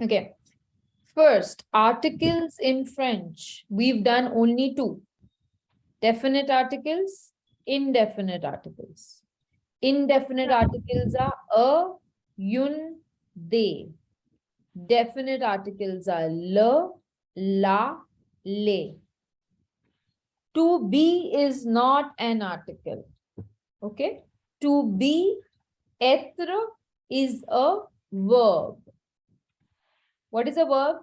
Okay. First, articles in French. We've done only two. Definite articles, indefinite articles. Indefinite articles are a, yun, they. Definite articles are le, la, le. To be is not an article. Okay. To be, etre, is a verb. What is a verb?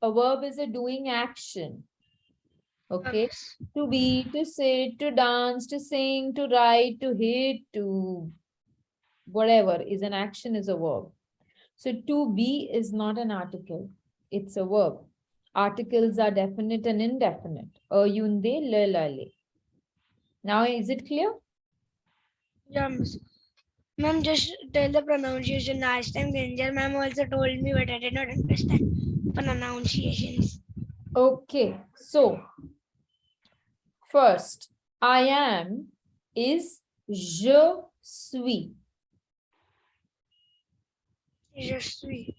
A verb is a doing action. Okay. To be, to sit, to dance, to sing, to write, to hit, to whatever is an action is a verb. So to be is not an article. It's a verb. Articles are definite and indefinite. Yunde, le, la, le. Now, is it clear? Yeah, miss. Ma'am, just tell the pronunciation. Last time Ginjar ma'am also told me, but I did not understand pronunciations. Okay. So, first, I am is je suis. Just we.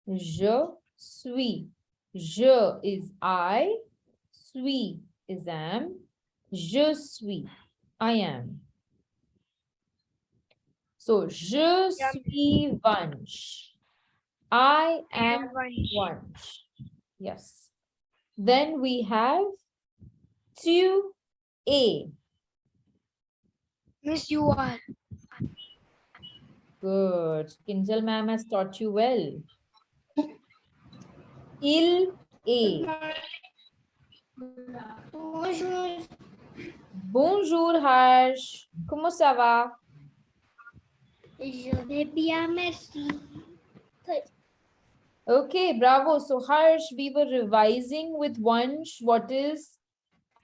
Je suis. Je is I. Suis is am. Je suis. I am. So, je Yeah, suis Vansh. I I am am Vansh. Vansh. Yes. Then we have tu es. Miss, you are. Good. Kinjal ma'am has taught you well. Il est. Bonjour. Bonjour Harsh. Comment ça va? Je vais bien, merci. Okay, bravo. So Harsh, we were revising with Vansh what is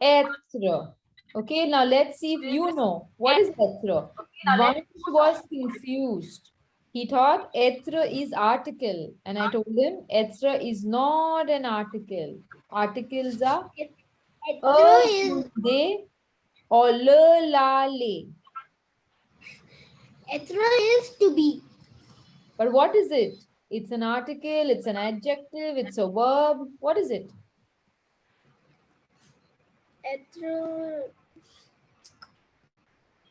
etre. Okay, now let's see if you know. What is etre? Vansh was confused. He thought etre is article. And I told him etre is not an article. Articles are Etre is they or le, la, le. to be. But what is it? It's an article, it's an adjective, it's a verb. What is it? Etre.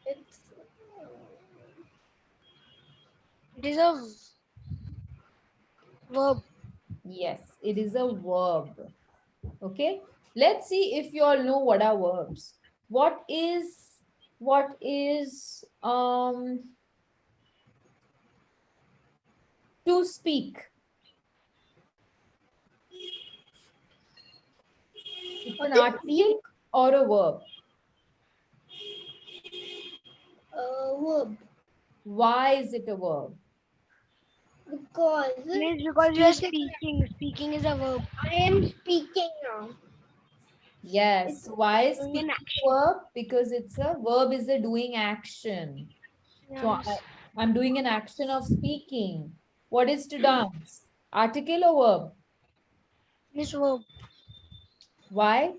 It's. It is a verb. Yes, it is a verb. Okay. Let's see if you all know what are verbs. What is to speak? It's an What is speak? article or a verb. Verb. Why is it a verb? Because. Means because you are speaking. Speaking is a verb. I am speaking now. Yes. It's Why is doing speaking an a action. verb? Because it's a verb is a doing action. Yeah, So miss. I'm doing an action of speaking. What is to dance? Article or verb? Miss verb. Why?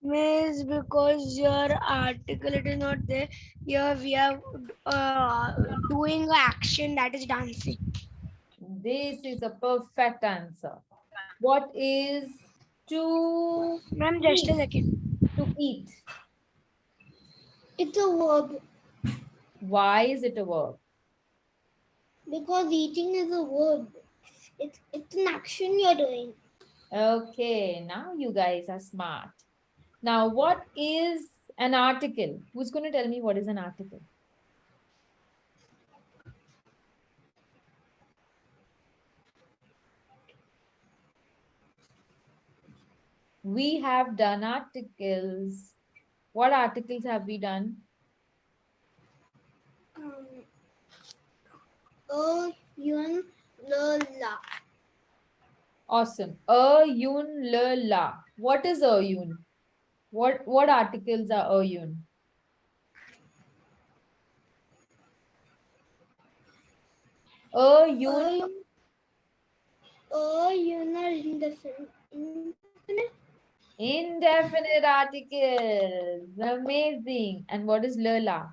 Miss, because your article it is not there. Here we are doing an action that is dancing. This is a perfect answer. What is to Ma'am, just a eat? second. To eat. It's a verb Why is it a verb? because eating is a verb. It's an action you're doing. Okay, now you guys are smart. Now, what is an article? Who's going to tell me what is an article? We have done articles. What articles have we done? Yun, la. Awesome. A yun le la. What is a yun? What articles are a yun? A yun Yun are indefinite. indefinite articles. Amazing. And what is le la?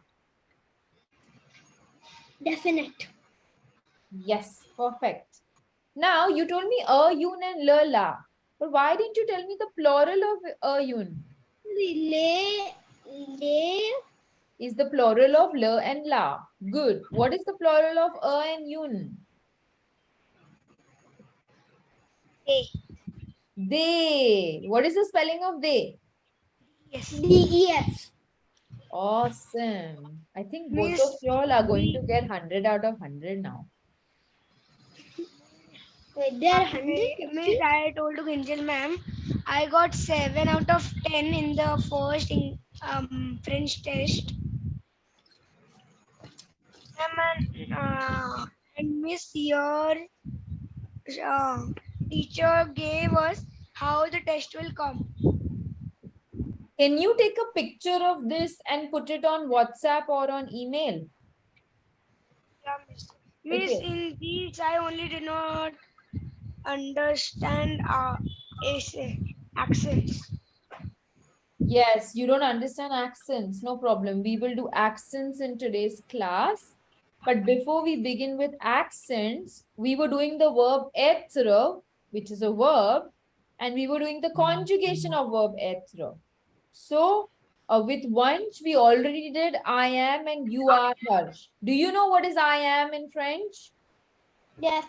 Definite. Yes, perfect. Now you told me a yun and la la. But why didn't you tell me the plural of a yun? Le, Is the plural of la and la. Good. What is the plural of a and yun? A. They. What is the spelling of they? Yes. DES. Awesome. I think both of Miss, y'all are going to we, get 100 out of 100 now. wait, there are 100 Miss, I told to Ginjal ma'am, I got 7 out of 10 in the first French test. And Miss, your uh, teacher gave us how the test will come. Can you take a picture of this and put it on WhatsApp or on email? Yeah, Miss. Miss, Okay. in these I only did not understand accents. Yes, you don't understand accents. No problem. We will do accents in today's class. But before we begin with accents, we were doing the verb etre, which is a verb, and we were doing the conjugation of verb etre. So, with once we already did I am and you are Harsh. Do you know what is I am in French? Yes.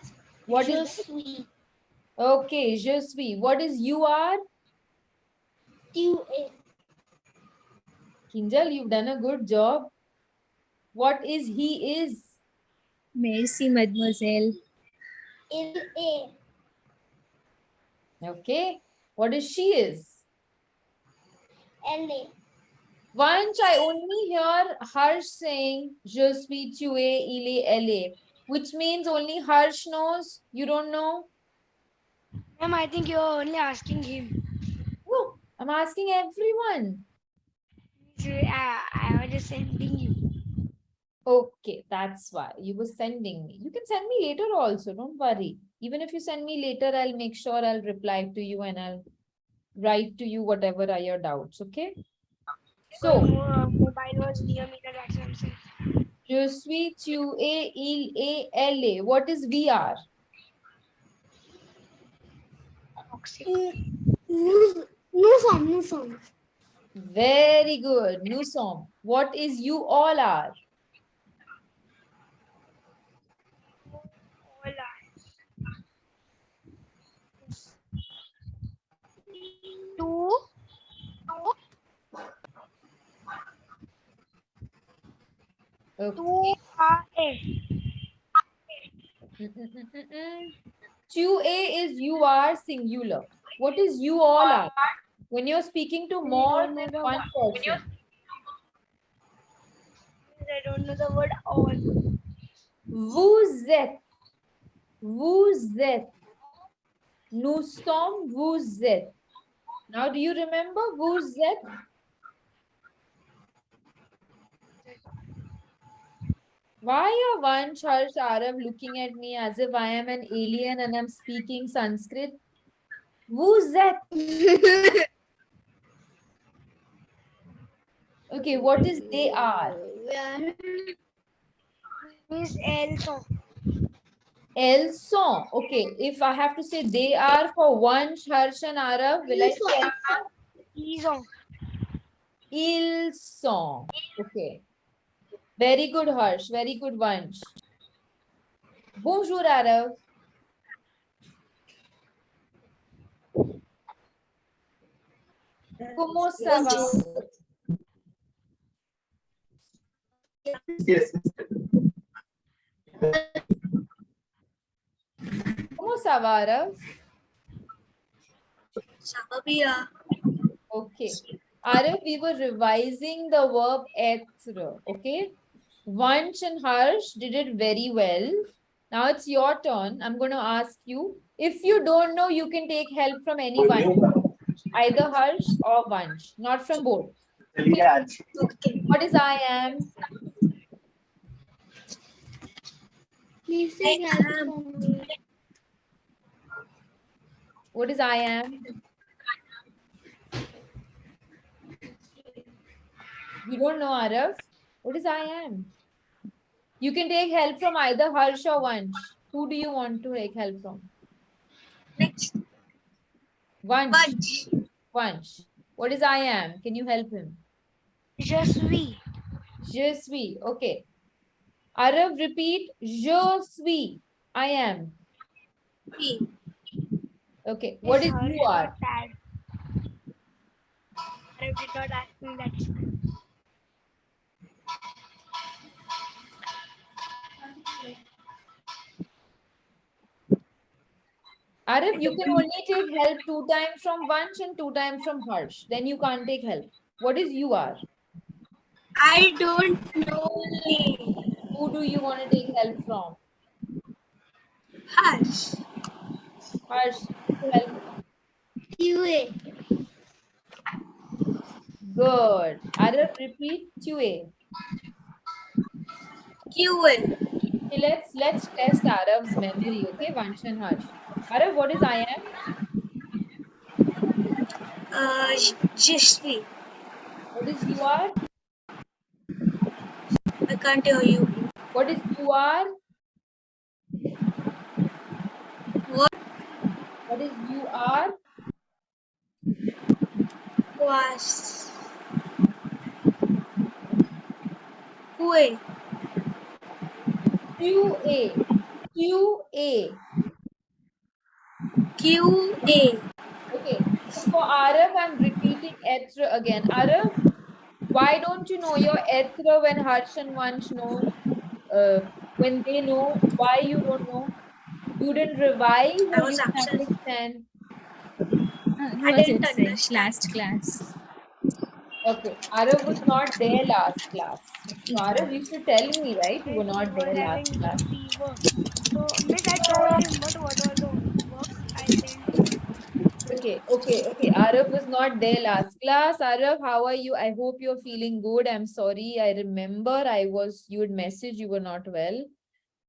What is Je it? suis. Okay, je suis. What is you are? Tu es. Kinjal, you've done a good job. What is he is? Merci, mademoiselle. Il est. Okay. What is she is? Elle est. Once I only hear Harsh saying, je suis, tu es, il est, elle est, which means only Harsh knows. You don't know? Ma'am, I think you're only asking him. No, I'm asking everyone. So, I was just sending you. Okay, that's why you were sending me. You can send me later also, don't worry. Even if you send me later, I'll make sure I'll reply to you and I'll write to you whatever are your doubts, okay? So, Mobile was near me, that's what I'm saying. je suis, tu es, il est, elle est. What is we are? Toxic. Nous sommes. Very good. Nous sommes. What is you all are? All are. Two. Okay. Two are a. Tu es is you are singular. What is you all are? When you're speaking to I more don't know than the one person. I don't know the word all. Vous êtes. Vous êtes. Nous sommes. Vous êtes. Now, do you remember vous êtes? Why are Vansh, Harsh, Arav looking at me as if I am an alien and I'm speaking Sanskrit? Vous êtes. Okay, what is they are? Means also. Elles sont. Okay, if I have to say they are for Vansh, Harsh and Arav, will I say elles sont? Is on. Ils sont. Okay. Very good, Harsh. Very good, Vansh. Bonjour, Arav. Comment ça va? Yes. Comment ça va, Arav? Sababia. Okay. Arav, we were revising the verb etre. Okay. Vansh and Harsh did it very well. Now it's your turn. I'm going to ask you. If you don't know, you can take help from anyone. Either Harsh or Vansh. Not from both. Yeah. What is I am? Please take help from me. What is I am? You don't know, Arav? What is I am? You can take help from either Harsh or Vansh. Who do you want to take help from? Next. Vansh. Bunch. Vansh. What is I am? Can you help him? Je suis. Je suis. Okay. Arav, repeat. Je suis. I am. P. Okay. What Is is Harsh you are? not sad? I did not ask me that. Arif, you can only take help 2 times from Vansh and 2 times from Harsh. Then you can't take help. What is you are? I don't know name. Who do you want to take help from? Harsh. Harsh, to help. QA. Good. Arif, repeat QA. QA. Okay, let's test Arif's memory. Okay, Vansh and Harsh. Arif, what is I am? Je suis. What is you are? I can't hear you. What is you are? What What is you are? was QA? QA. QA. QA. Okay. So for Arif, I'm repeating etre again. Arif, why don't you know your etre when Harsh and Vansh knows? When they know, why you don't know? You didn't revise I or you was didn't absent. understand? I Was didn't absent understand. last class. Okay. Arav was not there last class. So Arav, you should tell me, right? You were He not was there last having class. fever. So, miss, I told him, but what was the homework I sent him? Okay. Arav was not there last class. Arav, how are you? I hope you're feeling good. I'm sorry. I remember you had messaged you were not well,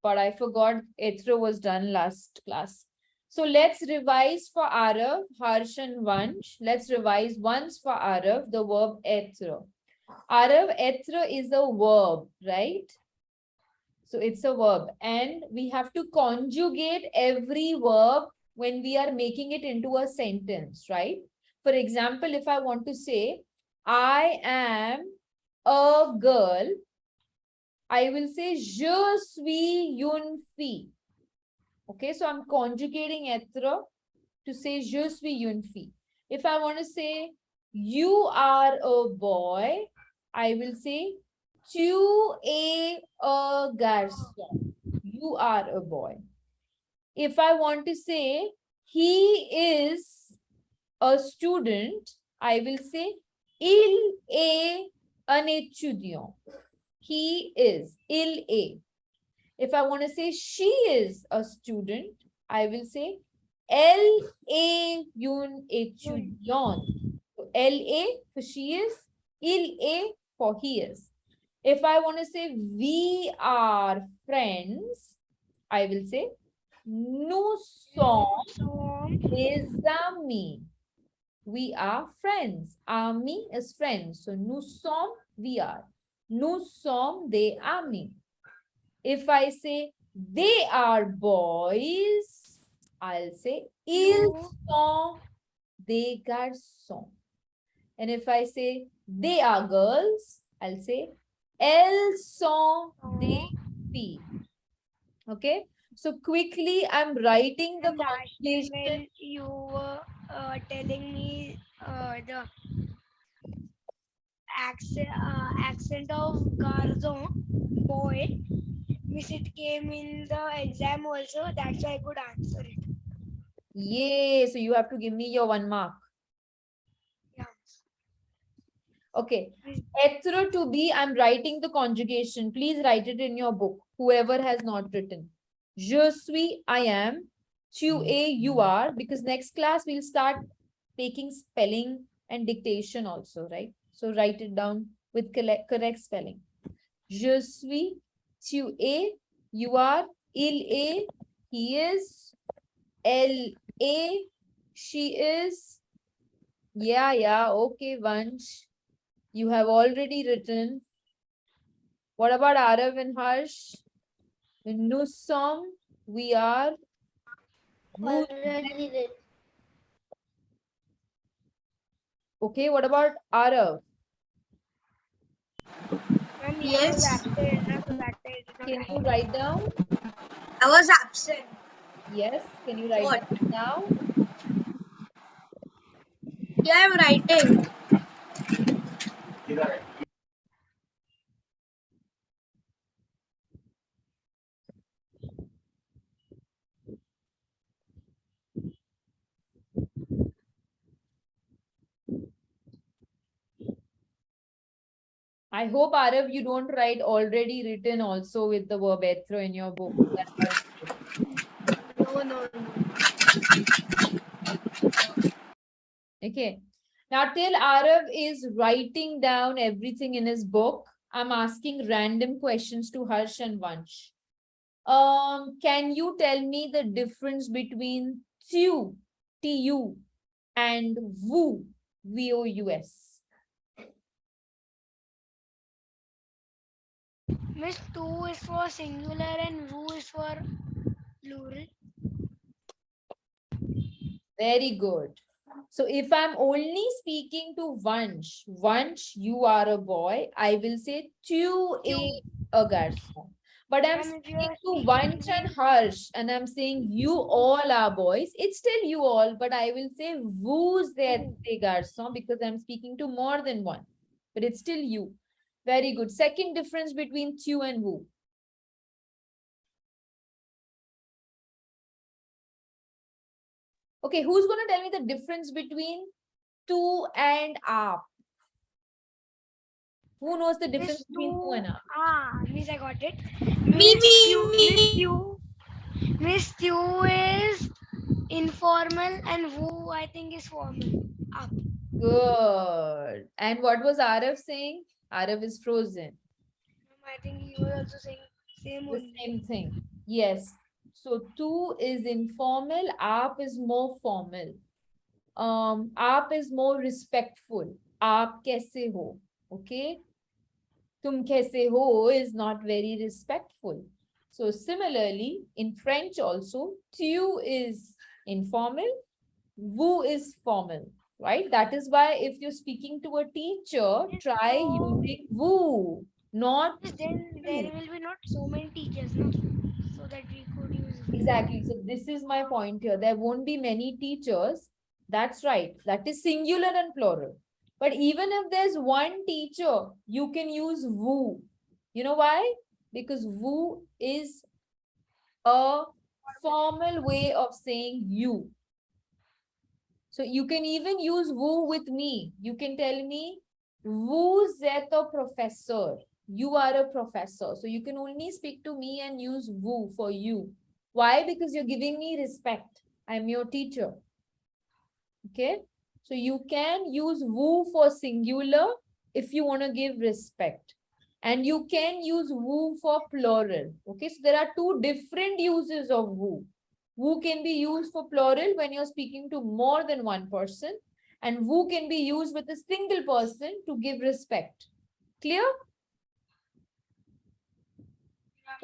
but I forgot Etre was done last class. So let's revise for Arav, Harsh and Vansh. Let's revise once for Arav, the verb Etre. Arav, Etre is a verb, right? So it's a verb and we have to conjugate every verb when we are making it into a sentence, right? For example, if I want to say, I am a girl, I will say, je suis une fille. Okay, so I'm conjugating etre to say, je suis une fille. If I want to say, you are a boy, I will say, tu es un garçon. You are a boy. If I want to say, he is a student, I will say, il est un étudiant. He is, il est. If I want to say she is a student, I will say elle est une étudiante. So elle est for she is, il est for he is. If I want to say we are friends, I will say nous sommes des amis. We are friends. Ami is friends. So nous sommes, we are. Nous sommes des amis. If I say they are boys, I'll say ils sont des garçons. And if I say they are girls, I'll say elles sont des filles. Okay. So quickly, I'm writing the Last time conjugation. when you were telling me the accent of Garzon boy, miss, it came in the exam also. That's why I could answer it. Yay. So you have to give me your 1 mark. Yeah. Okay. Etre to be, I'm writing the conjugation. Please write it in your book. Whoever has not written. Je suis, I am. Tu es, you are. Because next class we'll start taking spelling and dictation also, right? So write it down with correct spelling. Je suis, tu es, you are, il est, he is, elle est, she is. Yeah, okay, Vansh. You have already written. What about Arav and Harsh? Nussom, we are. Who? Already did. Okay, what about Arav? Ma'am, he was Yes, absent, so that I did not Can you write. write down? I was absent. Yes, can you write What? down now? Yeah, I'm writing. I hope, Arav, you don't write already written also with the verb etre in your book. That helps you. No, no, no. Okay. Now, till Arav is writing down everything in his book, I'm asking random questions to Harsh and Vansh. Can you tell me the difference between tu, tu, and vous, vous? Miss, two is for singular and who is for plural. Very good. So if I'm only speaking to Vansh, Vansh, you are a boy, I will say tu es a garçon. But I'm Ma'am, if you speaking are to speaking Vansh to and me, Harsh, and I'm saying you all are boys, it's still you all, but I will say vous êtes des garçons because I'm speaking to more than one. But it's still you. Very good. Second difference between tu and vous. Okay, who's going to tell me the difference between tu and aap? Who knows the difference Miss between tu two, and aap? Miss, I got it. Me, Miss me. you, Miss you is informal and who I think is formal. Up. Good. And what was Arav saying? Arav is frozen. I think he was also saying same The only. same thing. Yes. So tu is informal, aap is more formal. Aap is more respectful. Aap kaise ho? Okay. Tum kaise ho is not very respectful. So similarly, in French also, tu is informal, vous is formal, right? That is why if you're speaking to a teacher, try using vous, not Yes, then there tu. will be not so many teachers, no? So that we could use. Exactly. So this is my point here. There won't be many teachers. That's right. That is singular and plural. But even if there's one teacher, you can use vous. You know why? Because vous is a formal way of saying you. So you can even use vous with me. You can tell me, vous êtes un professeur. You are a professor. So you can only speak to me and use vous for you. Why? Because you're giving me respect. I'm your teacher. Okay. So you can use vous for singular if you want to give respect. And you can use vous for plural. Okay. So there are two different uses of vous. Vous can be used for plural when you're speaking to more than one person. And vous can be used with a single person to give respect. Clear?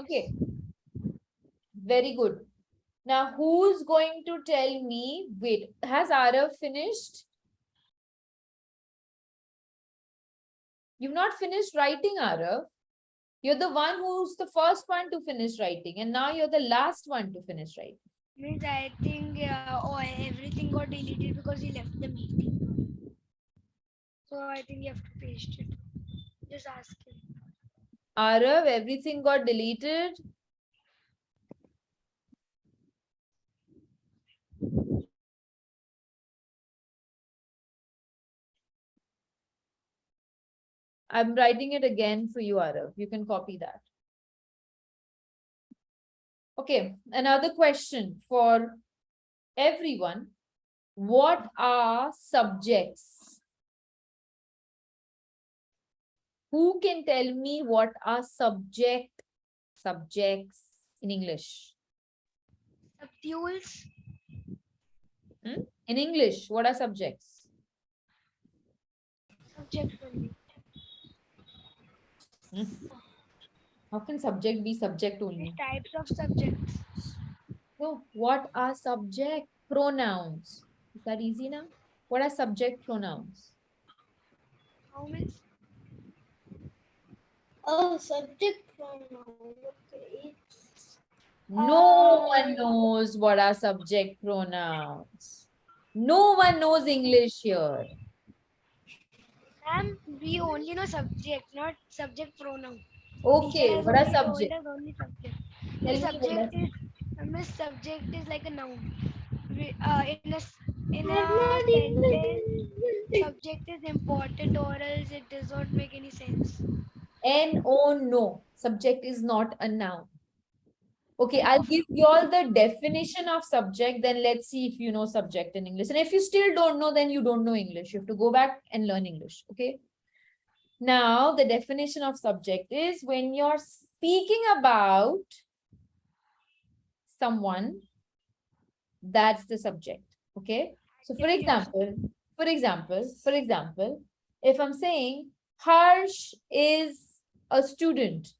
Okay. Very good. Now, who's going to tell me? Wait, has Arav finished? You've not finished writing, Arav. You're the one who's the first one to finish writing, and now you're the last one to finish writing. Means I think everything got deleted because he left the meeting. So I think you have to paste it. Just ask him. Arav, everything got deleted. I'm writing it again for you, Arav. You can copy that. Okay, another question for everyone. What are subjects? Who can tell me what are subjects in English? Subduals. In English, what are subjects? Subject only. How can subject be subject These only? types of subjects. No, what are subject pronouns? Is that easy now? What are subject pronouns? How means? Oh, subject pronoun. Okay. No one knows what are subject pronouns. No one knows English here. Ma'am, we only know subject, not subject pronoun. Teacher Okay, has what are only told subject? us only subject. Tell Miss me what subject are is Miss subject is like a noun. In I'm a not sentence, even. subject is important or else it does not make any sense. N-O, no. Subject is not a noun. Okay, I'll give you all the definition of subject. Then let's see if you know subject in English. And if you still don't know, then you don't know English. You have to go back and learn English. Okay. Now, the definition of subject is when you're speaking about someone, that's the subject. Okay. So for example, if I'm saying Harsh is a student,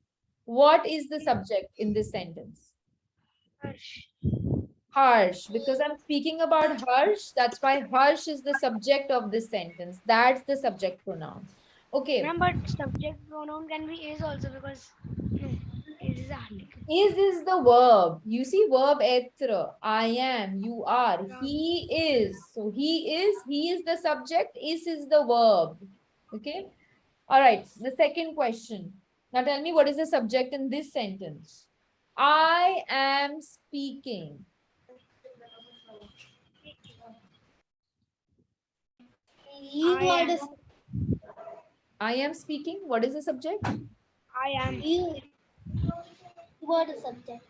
what is the subject in this sentence? Harsh. Harsh, because I'm speaking about Harsh, that's why Harsh is the subject of this sentence. That's the subject pronoun. Okay, Ma'am, but subject pronoun can be is also because no, is a article. is the verb. You see verb etre. I am, you are, Yeah. he is. So he is the subject, is the verb. Okay. All right. The second question. Now tell me what is the subject in this sentence? I am speaking. You I are am. the I am speaking. What is the subject? I am. you are the subject.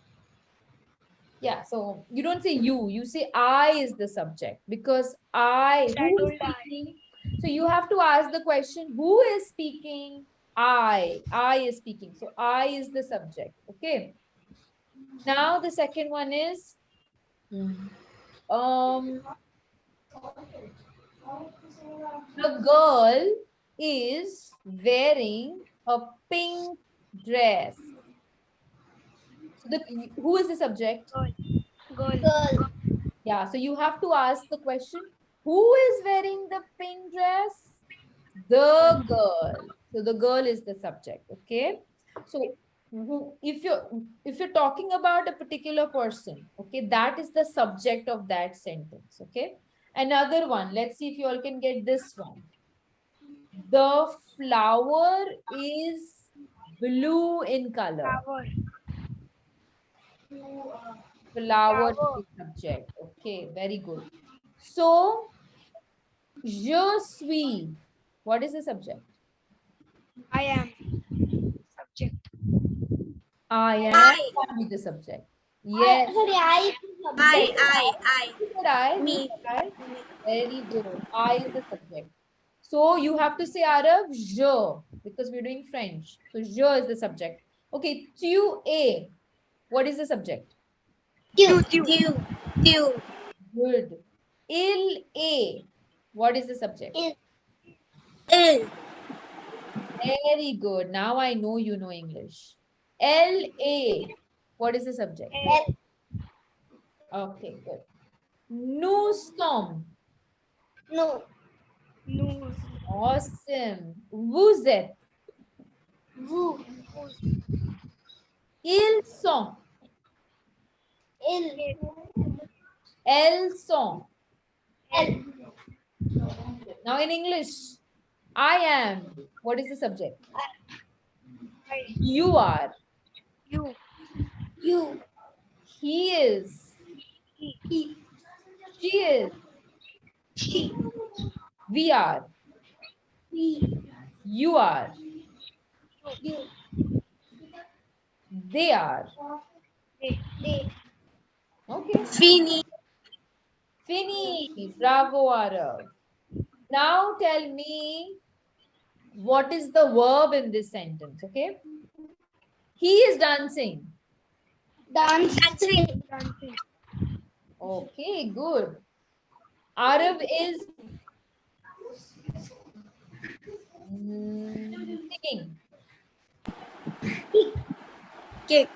Yeah, so you don't say you say I is the subject because I who is told I. speaking? So you have to ask the question, who is speaking? I is speaking. So I is the subject. Okay. Now the second one is, um, the girl is wearing a pink dress. So who is the subject? Girl. Girl. Girl. Yeah, so you have to ask the question, who is wearing the pink dress? The girl. So the girl is the subject, okay? So if you're talking about a particular person, okay, that is the subject of that sentence, okay? Another one, let's see if you all can get this one. The flower is blue in color. Flower. Flower is Flower. the subject. Okay, very good. So, je suis. What is the subject? I am. Subject. I am I. can be the subject. Yes. Sorry, I is the subject. Who said I? Who Me. said I? Very good. I is the subject. So you have to say Arav je because we're doing French. So je is the subject. Okay, tu es. What is the subject? You. You. You. Good. Il est. What is the subject? Is. Is. Very good. Now I know you know English. LA. What is the subject? A. Okay, good. Nous sommes. No. Nous. Awesome. Vous êtes. Vous. Ils sont. Il. Elles sont. El. Now in English, I am. What is the subject? I. You are. You. You. He is. He. She is. She. We are. We. You are. You. They are. They. They. Okay. Fini. Fini. Bravo, Arav. Now tell me what is the verb in this sentence, okay? He is dancing. Dancing. Dancing. Okay, good. Arav is singing. Cake.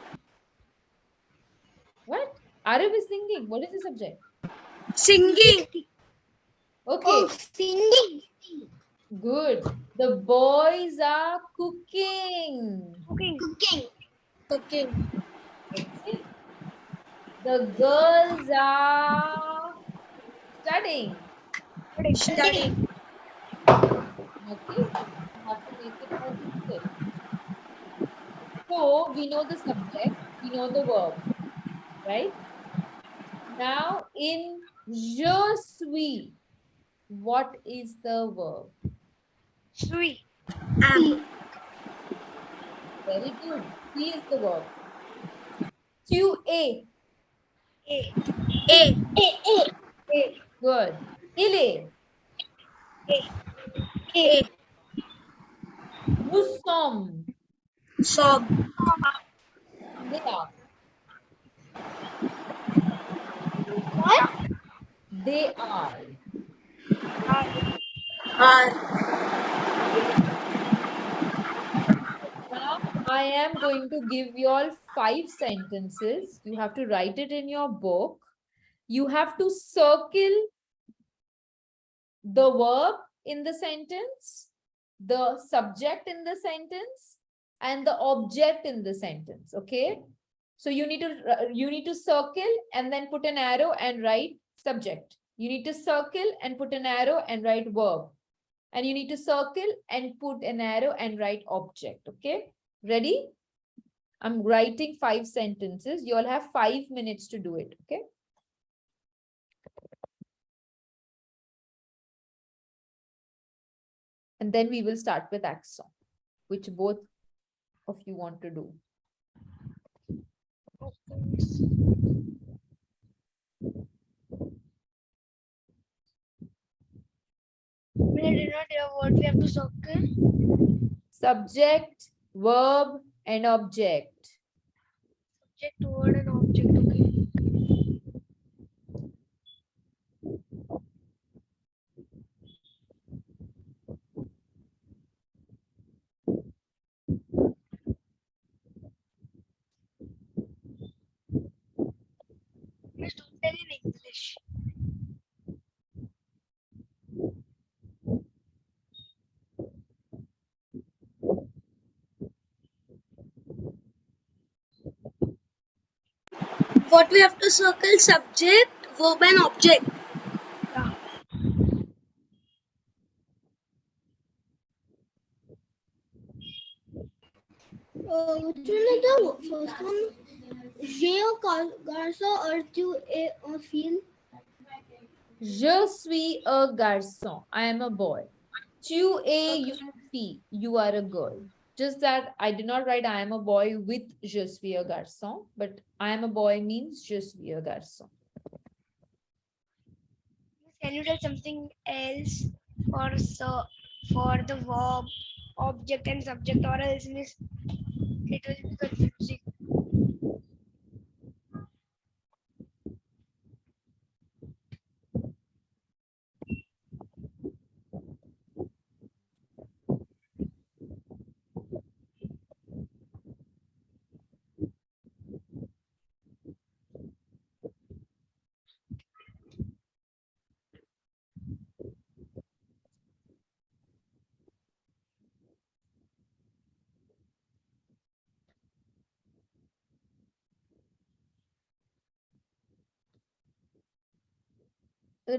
What? Arif is thinking. What is the subject? Singing. Okay, Singing. good. The boys are cooking. Cooking. Cooking. Okay. The girls are studying. Studying. Okay. You have to make it more difficult. So we know the subject, we know the verb, right? Now in je suis, what is the verb? Sui. Am. Very good. He is the verb. Tu es. A. A. A. Good. Il est. A. Nous sommes. Song. They are. What? They are. Are. Now I am going to give you all 5 sentences. You have to write it in your book. You have to circle the verb in the sentence, the subject in the sentence, and the object in the sentence. Okay. So you need to circle and then put an arrow and write subject. You need to circle and put an arrow and write verb. And you need to circle and put an arrow and write object. Okay. Ready? I'm writing 5 sentences. You all have 5 minutes to do it. Okay. And then we will start with accent, which both of you want to do. We did not hear what we have to circle. Subject, verb, and object. Subject, word, and object. Okay. Miss, don't tell in English. What we have to circle? Subject, verb, and object. Yeah. Which one is the first one? J'ai un garçon or tu es un fille? Je suis un garçon. I am a boy. Tu es une fille. You are a girl. Just that I did not write I am a boy with je suis un garçon, but I am a boy means je suis un garçon. Can you tell something else for for the verb, object, and subject, or else miss it will be confusing.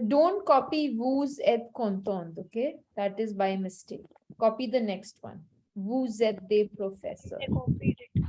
Don't copy vous êtes content, okay? That is by mistake. Copy the next one. Vous êtes des professeurs. I copied it.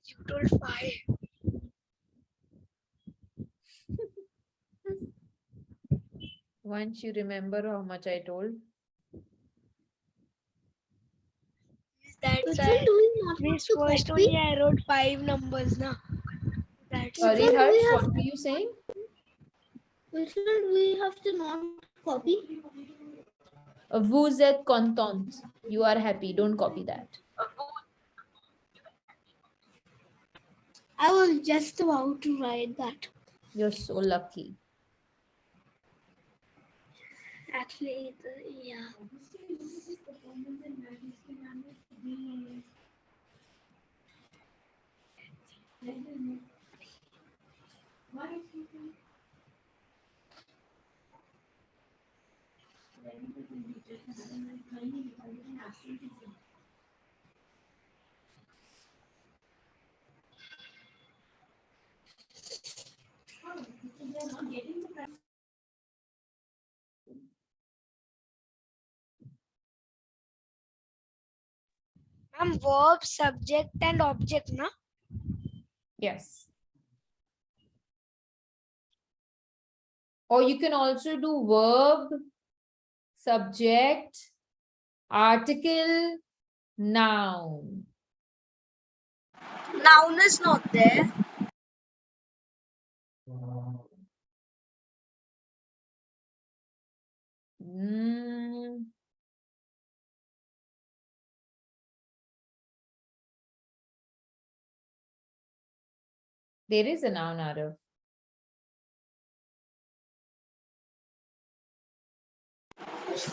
You told 5. Once you remember how much I told. That's Which why. one do we not have Miss, to first copy? only I wrote 5 numbers, na. That's Which Sorry, one do Harsh, we what have? were you saying? Which one do we have to not copy? Vous êtes contente. You are happy. Don't copy that. I was just about to write that. You're so lucky. Actually, yeah. ma'am, verb, subject, and object, na. Yes. Or you can also do verb, subject, article, noun. Noun is not there. Mm. There is a noun, Arav.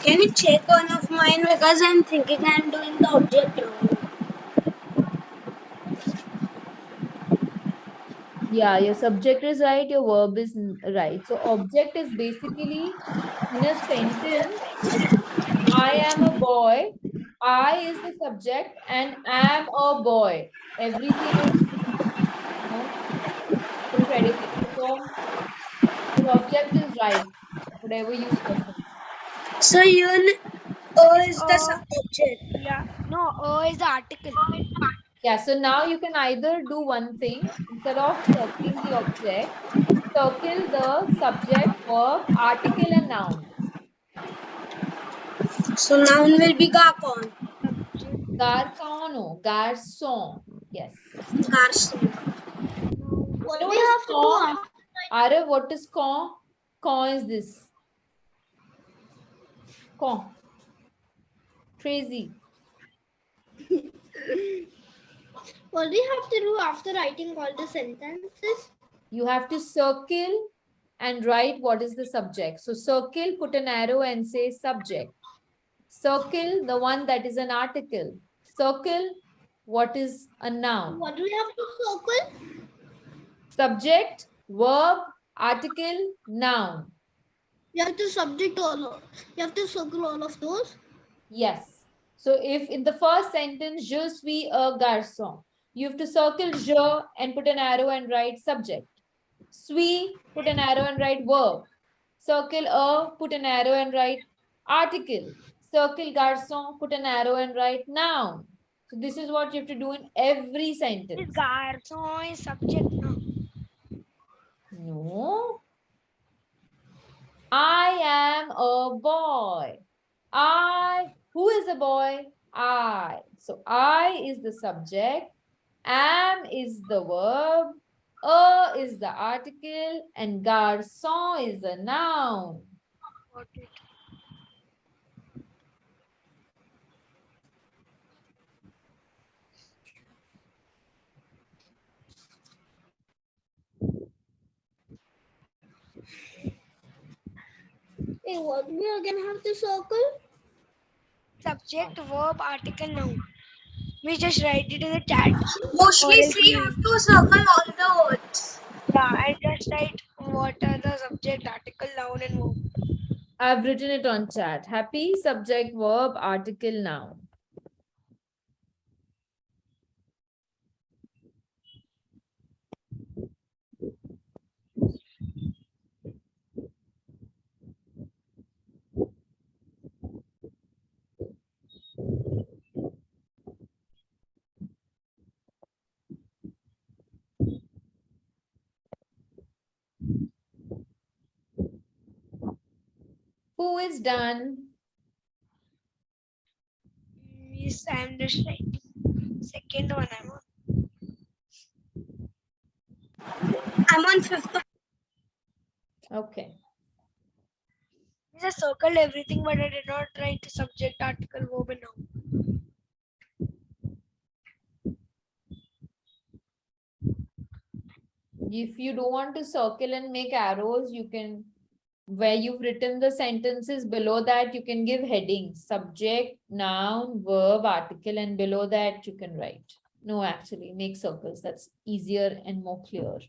Can you check one of mine because I'm thinking I'm doing the object wrong. Yeah, your subject is right, your verb is right. So object is basically in a sentence, I am a boy, I is the subject and am a boy. Everything is, the predicate. So your object is right, whatever you specify. So you O Miss, is the subject. yeah, no, is the article. Yeah, so now you can either do one thing, instead of circling the object, circle the subject, verb, article and noun. So noun will be gakon. Subject. Garcano, garçon. Yes. Garson. You What know we what is have to do con? after Arav, what is con? Con is this. Con. Crazy. what we have to do after writing all the sentences? You have to circle and write what is the subject. So circle, put an arrow and say subject. Circle the one that is an article. Circle what is a noun. What do we have to circle? Subject, verb, article, noun. You have to subject all. You have to circle all of those. Yes. So if in the first sentence, je suis un garçon, you have to circle je and put an arrow and write subject. Suis, put an arrow and write verb. Circle a, put an arrow and write article. Circle garçon, put an arrow and write noun. So this is what you have to do in every Miss, sentence. garçon is subject, na. No. I am a boy. Who is a boy? I. So I is the subject, am is the verb, a is the article, and garçon is the noun. Got it. Hey, what we again have to circle? Subject, verb, article, noun. We just write it in the chat. Or Mostly else see you we, have to circle all the words. yeah, I just write what are the subject, article, noun, and verb. I've written it on chat. Happy, subject, verb, article, noun. Who is done? Yes, I'm just writing. Second one I'm on. I'm on fifth. Okay. I just circled everything, but I did not write subject, article, verb, and noun. If you don't want to circle and make arrows, you can, where you've written the sentences below that, you can give headings, subject, noun, verb, article, and below that you can write. No, actually, make circles. That's easier and more clear.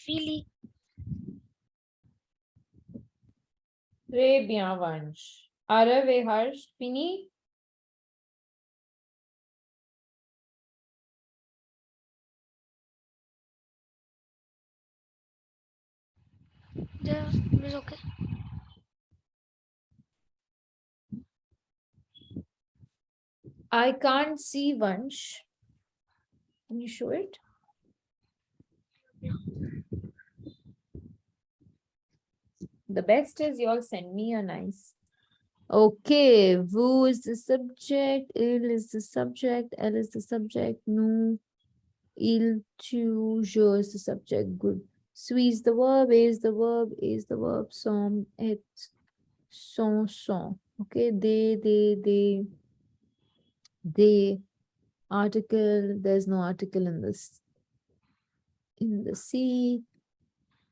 Feely. Très bien, Vansh. Arave, Harsh, Pini. Yeah, it's okay. I can't see Vansh. Can you show it? The best is you all send me a nice. Okay, vous is the subject, il is the subject, elle is the subject, nous, il, tu, je is the subject. Good. Suis is the verb, is the verb, is the verb, som, et, son. Okay, they, article, there's no article in this, in the C.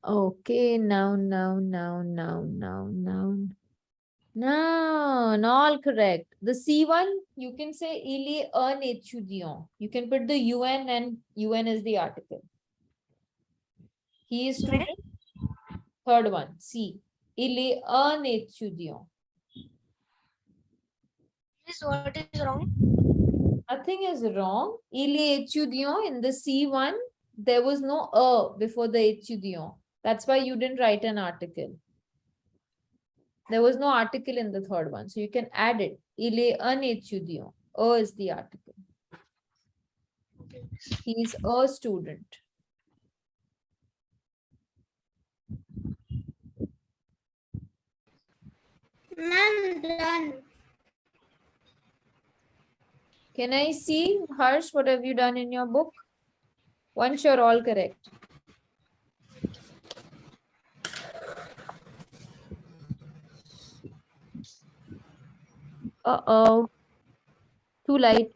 Okay, noun. No, all correct. The C1, you can say il est un étudiant. You can put the UN and UN is the article. He is student. Third one, C. Il est un étudiant. Yes, what is wrong? Nothing is wrong. Il est étudiant in the C1, there was no a before the étudiant. That's why you didn't write an article. There was no article in the third one. So you can add it. Il est un étudiant. A is the article. He is a student. Ma'am, done. Can I see, Harsh, what have you done in your book? Once you're all correct. Uh-oh. Too light.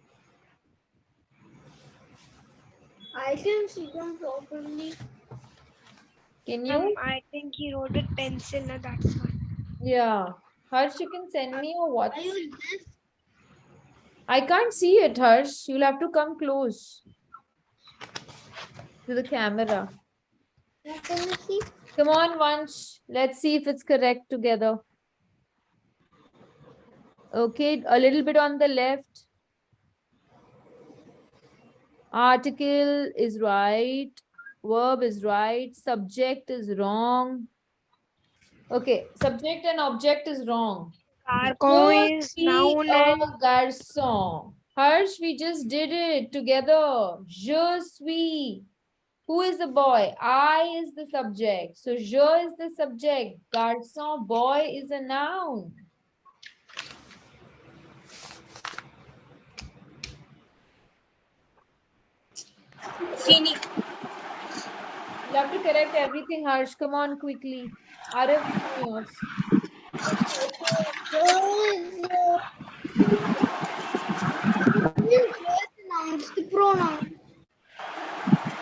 I can see them properly. Can you? I think he wrote with pencil, na, that's why. Yeah. Harsh, you can send me or what? I use this. I can't see it, Harsh. You'll have to come close to the camera. Now can you see? Come on, Vansh. Let's see if it's correct together. Okay, a little bit on the left. Article is right. Verb is right. Subject is wrong. Okay, subject and object is wrong. Carcon Je is suis noun un and garçon. Harsh, we just did it together. Je suis. Who is the boy? I is the subject. So je is the subject. Garçon, boy is a noun. Fini. You have to correct everything, Harsh. Come on quickly. Arif, show me yours. Announce the pronoun.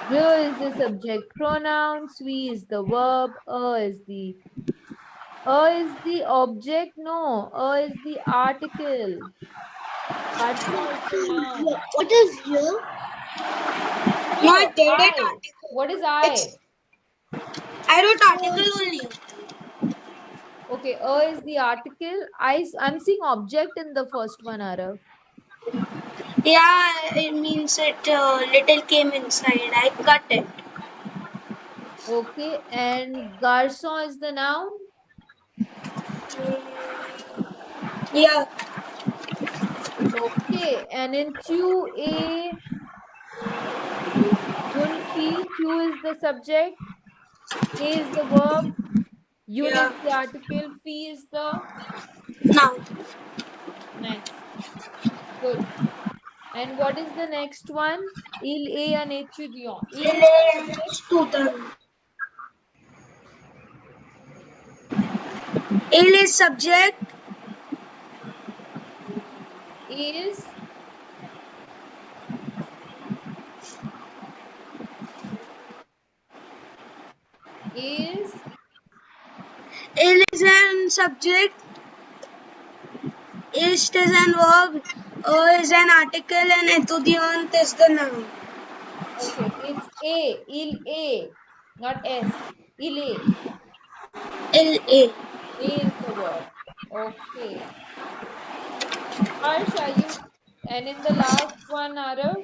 Je is the subject pronoun. Suis is the verb. Is the object. No, is the article. Garçon is the noun. What is here? No, I Here, did it I. article. What is It's I? I wrote article only. Okay, is the article. I'm seeing object in the first one, Arav. Yeah, it means it little came inside. I cut it. Okay, and garçon is the noun. Yeah, Okay, and in tu a yun fi, tu is the subject, a is the verb, yun is yeah. the article, fi is the Now, nice. Good. And what is the next one? Il est un étudiant. Il is the subject. student. Il is subject. Is is Il is an subject. Ist is an verb. Is an article and étudiant is the noun. okay. It's a. Il est, not s. Il est. Il est. A is the verb. Okay. Harsh, are you? And in the last one, Arav,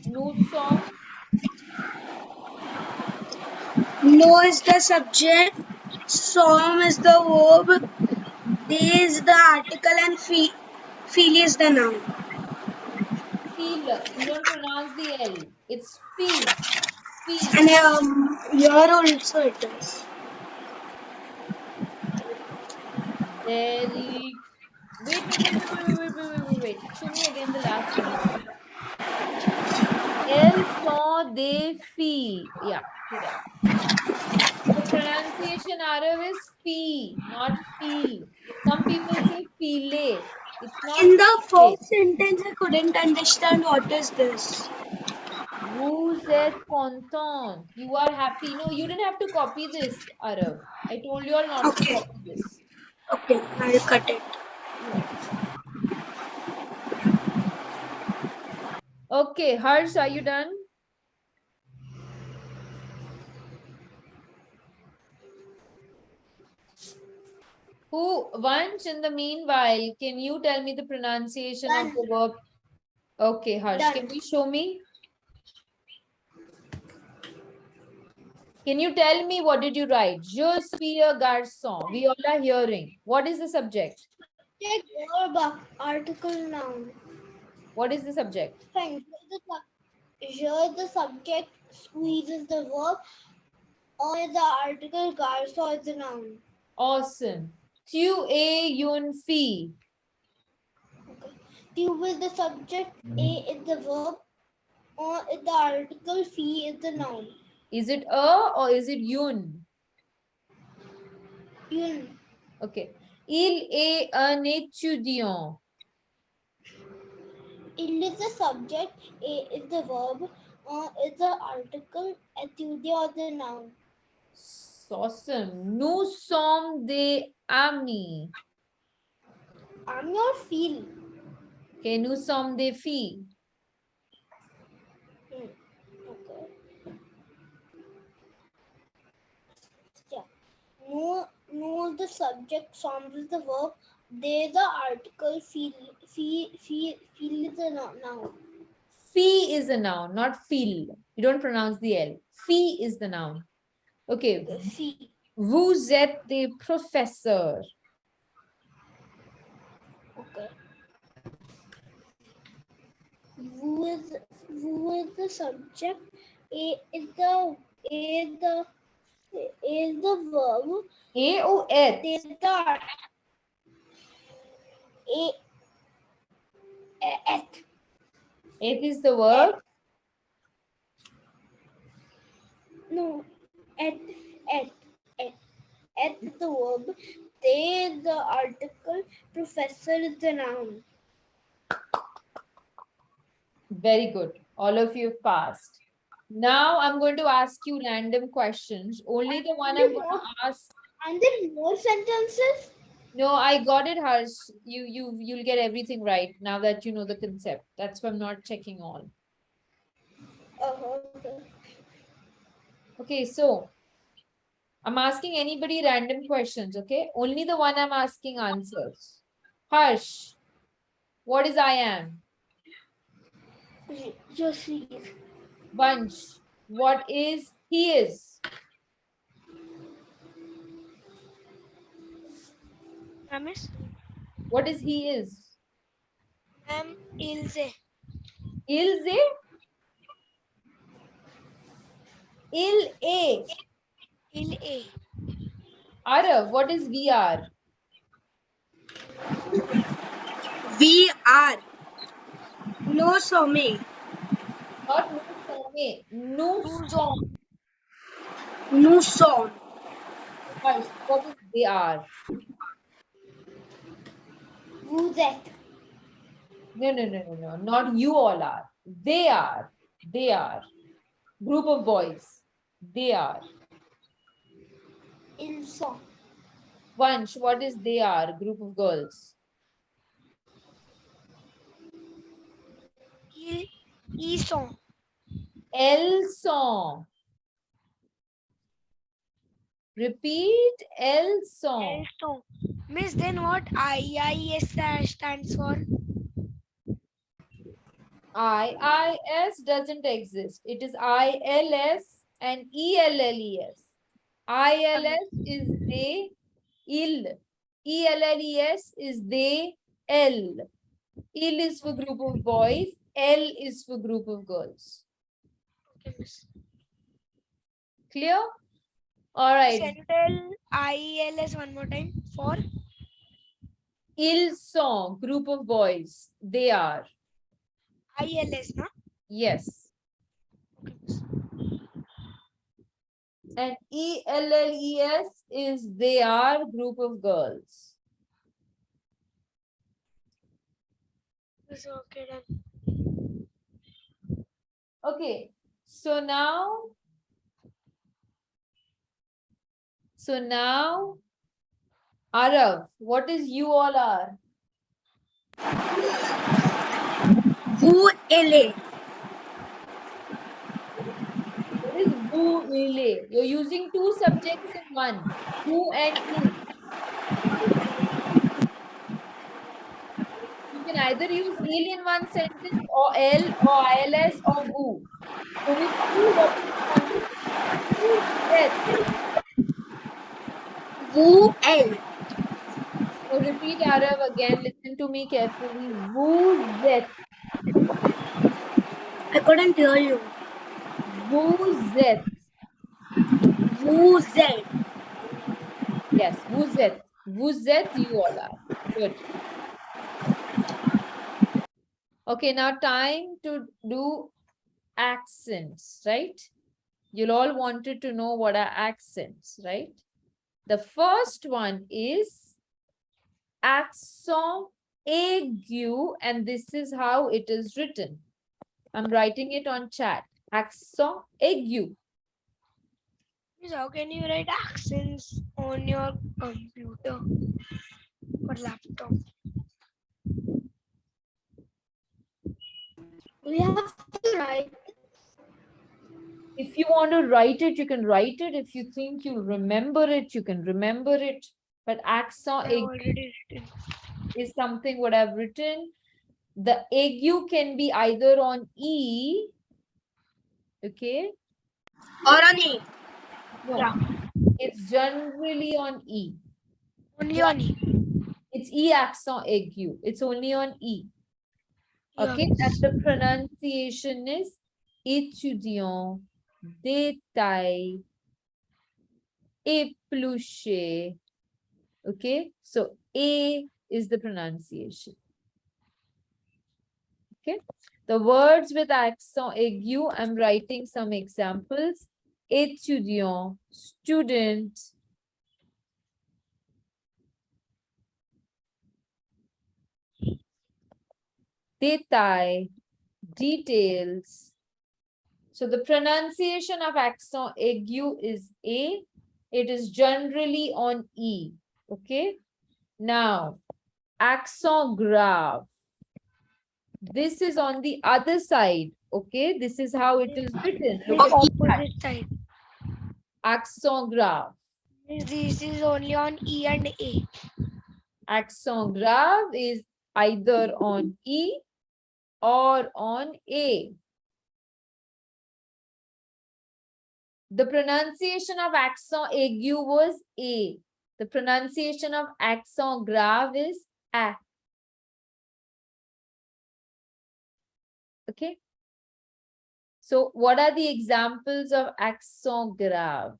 nous sommes. No is the subject. Som is the verb. They is the article and feel is the noun. Feel. You don't pronounce the L. It's fee. Fee. And here also it is. Very. Wait. Show me again the last one. Elles sont des filles. Yeah, correct. The pronunciation Arav is fee, not feel. Some people say file. It's not In the file. first sentence, I couldn't understand what is this. Vous êtes content. You are happy. No, you didn't have to copy this, Arav. I told you all not to Okay, copy this. okay, I'll cut it. Yes. Okay, Harsh, are you done? Vanch, in the meanwhile, can you tell me the pronunciation of Done. the verb? Okay, Harsh, Done. can you show me? Can you tell me what did you write? Je suis un garçon. We all are hearing. What is the subject? Take verb, article, noun. What is the subject? Fine. Je is the subject, squeeze is the verb, or is the article, garçon is the noun. Awesome. Tu es une fille. Okay. Tu is the subject, a is the verb, or is the article, fee is the noun. Is it a or is it une? Yun. Okay. Il est un étudiant. Il is the subject, a is the verb, is the article, etude or the noun? Awesome. Nous sommes des amis. I'm your feel. Okay, nous sommes des filles. Okay. Yeah. No is the subject, som is the verb, they the article, feel is the noun. Fille is a noun, not fil. You don't pronounce the L. Fille is the noun. Okay. The fee. Vous êtes des professeurs. Okay. Who is the subject? A is the verb. A ou et? They the a at Et is the verb. no at the verb. They the article. Professor is the noun. Very good. All of you have passed. Now I'm going to ask you random questions. Only the one I'm going to ask. And then more sentences. No, I got it, Harsh. You'll get everything right now that you know the concept. That's why I'm not checking all. Okay. Okay, so I'm asking anybody random questions, okay? Only the one I'm asking answers. Harsh, what is I am? Just read. Bunch, what is he is? Miss? What is he is? Ilse. Ilse? Il-a. Il-a. Arav, what is we are? We are. No some. Not nous sommes. Nous sommes. Nous sommes. Harsh, what is they are? Who's that? No. Not you all are. They are. They are. Group of boys. They are. Ilsa. Vansh, what is they are? Group of girls. Ils sont. Elles sont. Repeat. Elles sont. Elles sont. Miss, then what IIS stands for? IIS doesn't exist. It is ILS and ELLES. ILS is they, il. ELLES is they, L. Il is for group of boys. L is for group of girls. Okay, Miss. Clear? All right. Can you tell IELS one more time? For Ils sont, group of boys. They are. IELS, na? Yes. Okay, Miss. And ELLES is they are, group of girls. Miss, okay, done. Okay. So now, Arav, what is you all are? Vous allez. What is vous il? You're using two subjects in one. Vous and il. You can either use il in one sentence or L or ILS or vous. So with you, what is one? Vous êtes. Vous êtes. So repeat Arav again. Listen to me carefully. Vous êtes. I couldn't hear you. Vous êtes. Vous êtes. Yes, vous êtes. Vous êtes, you all are. Good. Okay, now time to do accents, right? You'll all wanted to know what are accents, right? The first one is accent aigu, and this is how it is written. I'm writing it on chat. accent aigu. Miss, how can you write accents on your computer or laptop? We have to write. If you want to write it, you can write it. If you think you remember it, you can remember it. But accent I aigu already written. is something what I've written. The aigu can be either on E, okay? Or on E. No, Yeah. it's generally on E. Only on E. It's E accent aigu. It's only on E. Yeah, Okay, miss. and the pronunciation is étudiant, détail, épluché. Okay, so A is the pronunciation. Okay, the words with accent aigu, I'm writing some examples. Étudiant, student. Détail, details. So the pronunciation of accent aigu is A. It is generally on E. Okay. Now, accent grave. This is on the other side. Okay. This is how it is written. Look Miss, at opposite side. accent grave. Miss, this is only on E and A. Accent grave is either on E or on A. The pronunciation of accent aigu was A. The pronunciation of accent grave is A. Okay. So what are the examples of accent grave?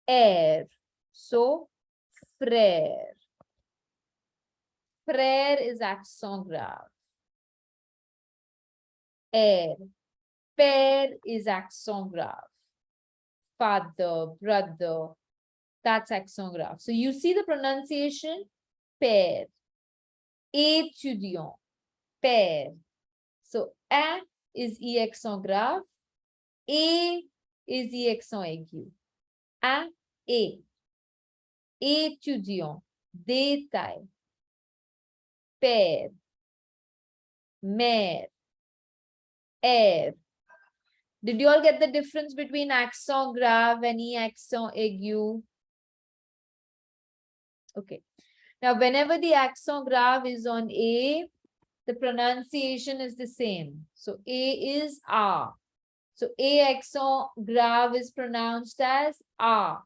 Air. So frère. Frère is accent grave. Air. Père is accent grave. Father, brother, that's accent grave. So you see the pronunciation, père. Étudiant, père. So A is E accent grave. A is E accent aigu. A, E. Étudiant, détail. Père, mère, air. Did you all get the difference between accent grave and E accent aigu? Okay. Now, whenever the accent grave is on A, the pronunciation is the same. So A is A. So A accent grave is pronounced as A.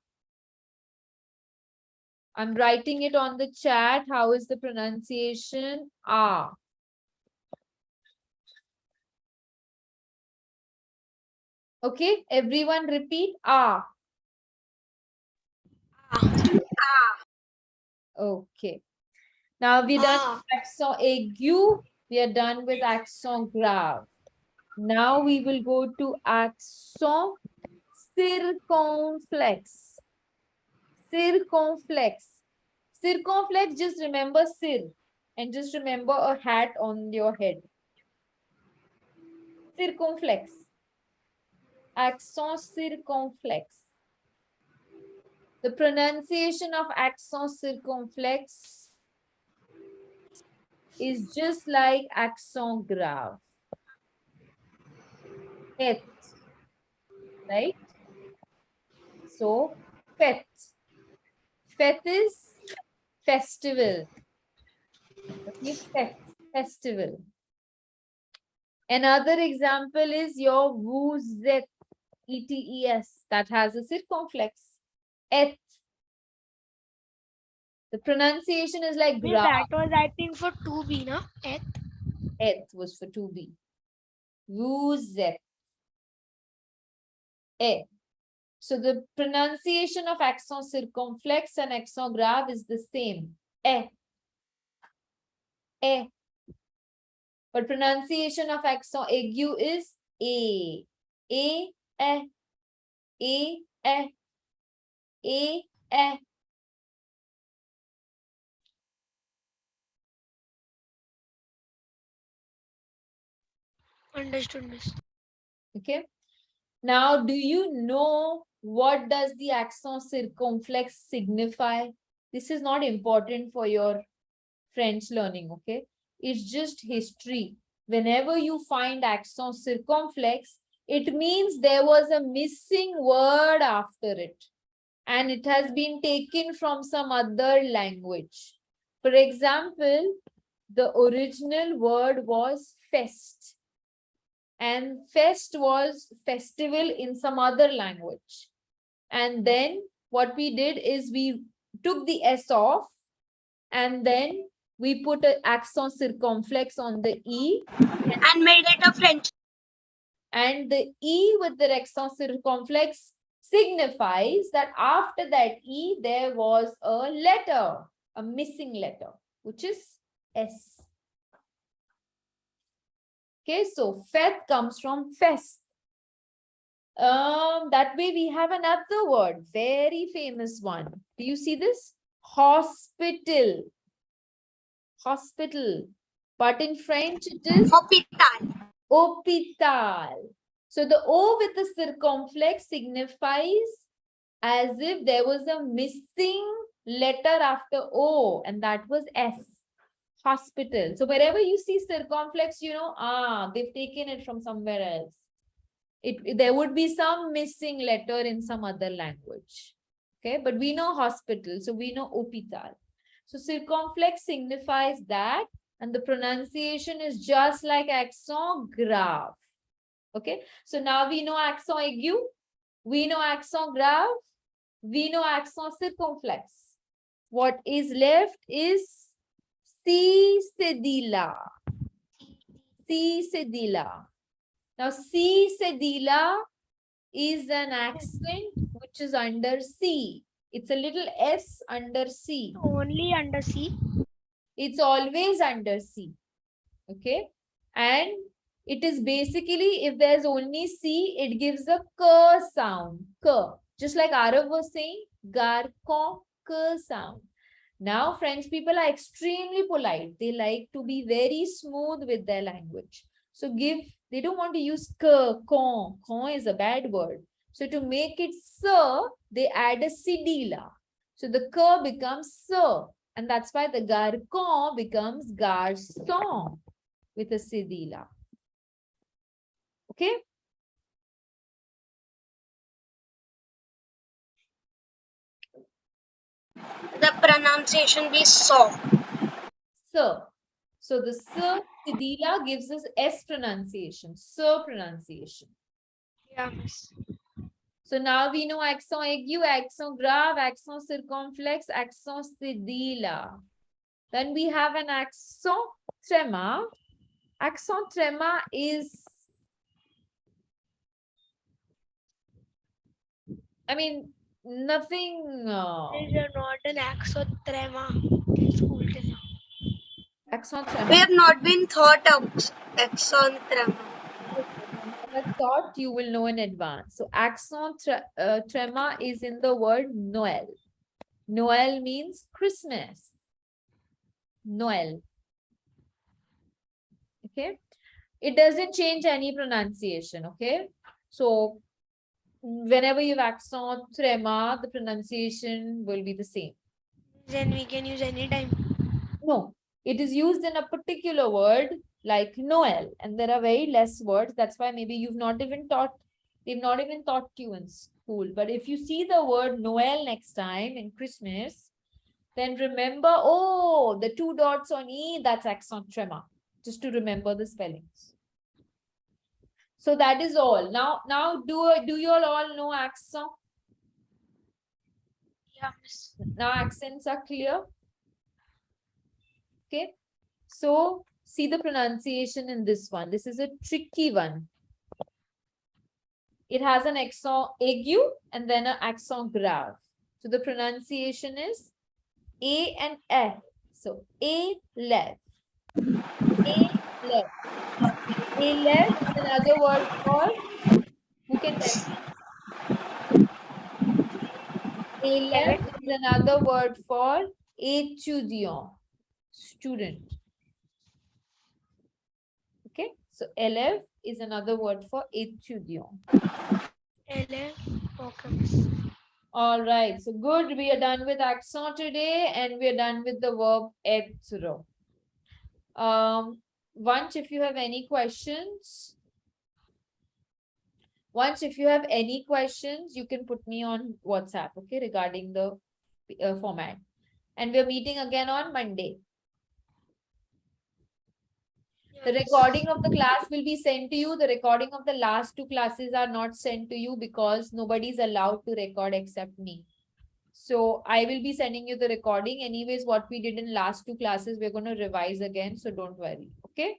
I'm writing it on the chat. How is the pronunciation? A. Okay, everyone repeat A. Okay. Now we're done with accent aigu. We are done with accent grave. Now we will go to accent circumflex. Circumflex. Circumflex, just remember cir and just remember a hat on your head. Circumflex. Accent circumflex. The pronunciation of accent circumflex is just like accent grave. Et, right? So, fête. Fête is festival. Okay, fête, festival. Another example is your vous êtes, ETES, that has a circumflex. Et. The pronunciation is like Miss, graph. that was I think for 2B, no? Et. Et was for 2B. Vous êtes. Et. So the pronunciation of accent circumflex and accent grave is the same. Eh. Eh. But pronunciation of accent aigu is A. A, eh. A, eh. A, eh. Understood, miss. Okay. Now, do you know what does the accent circumflex signify? This is not important for your French learning, okay? It's just history. Whenever you find accent circumflex, it means there was a missing word after it, and it has been taken from some other language. For example, the original word was fest, and fest was festival in some other language. And then what we did is we took the S off, and then we put an accent circumflex on the E, And made it a French. and the E with the accent circumflex signifies that after that E, there was a letter, a missing letter, which is S. Okay, so fête comes from fest. That way we have another word, very famous one. Do you see this? Hospital. Hospital. But in French, it is Hospital. hôpital. So the O with the circumflex signifies as if there was a missing letter after O, and that was S. Hospital. So wherever you see circumflex, you know, they've taken it from somewhere else. There would be some missing letter in some other language. Okay, but we know hospital, so we know hôpital. So circumflex signifies that, and the pronunciation is just like accent grave. Okay, so now we know accent aigu, we know accent grave, we know accent circumflex. What is left is C cedilla. C cedilla. Now C cedilla is an accent which is under C. It's a little S under C. Only under C. It's always under C. Okay. And it is basically, if there's only C, it gives a K sound. K. Just like Arav was saying, gar, kon, K sound. Now, French people are extremely polite. They like to be very smooth with their language. So they don't want to use K, kon. Kon is a bad word. So to make it sir, they add a cedilla. So the K becomes sir. And that's why the garcon becomes garçon with a cedilla. Okay? The pronunciation be saw. Sir. So the sir cedilla gives us S pronunciation, sir pronunciation. Yeah, miss. So now we know accent aigu, accent grave, accent circumflex, accent cedilla. Then we have an accent trema. Accent trema is, I mean, nothing. These are not an axotrema in school till now. Accent We trema. have not been thought of accent trema. Never thought, you will know in advance. So accent trema is in the word Noel. Noel means Christmas. Noel. Okay. It doesn't change any pronunciation. Okay. So whenever you have accent trema, the pronunciation will be the same. Then we can use any time. No, it is used in a particular word like Noel, and there are very less words. That's why maybe they've not even taught you in school. But if you see the word Noel next time in Christmas, then remember, oh, the 2 dots on E, that's accent trema, just to remember the spellings. So that is all. Now do you all know accent? Yeah, miss. Now accents are clear. Okay. So see the pronunciation in this one. This is a tricky one. It has an accent aigu and then an accent grave. So the pronunciation is A and F. So A left. A left. A left is another word for, who can tell me? A left is another word for étudiant, student. Okay, So élève is another word for étudiant. Ele. Okay, miss. All right, so good. We are done with accent today, and we are done with the verb être. Once, if you have any questions, you can put me on WhatsApp, okay, regarding the format. And we're meeting again on Monday. The recording of the class will be sent to you. The recording of the last 2 classes are not sent to you because nobody is allowed to record except me. So I will be sending you the recording. Anyways, what we did in last 2 classes, we're going to revise again. So don't worry. Okay.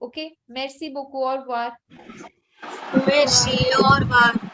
Okay. Merci beaucoup. Au revoir. Merci. Au revoir.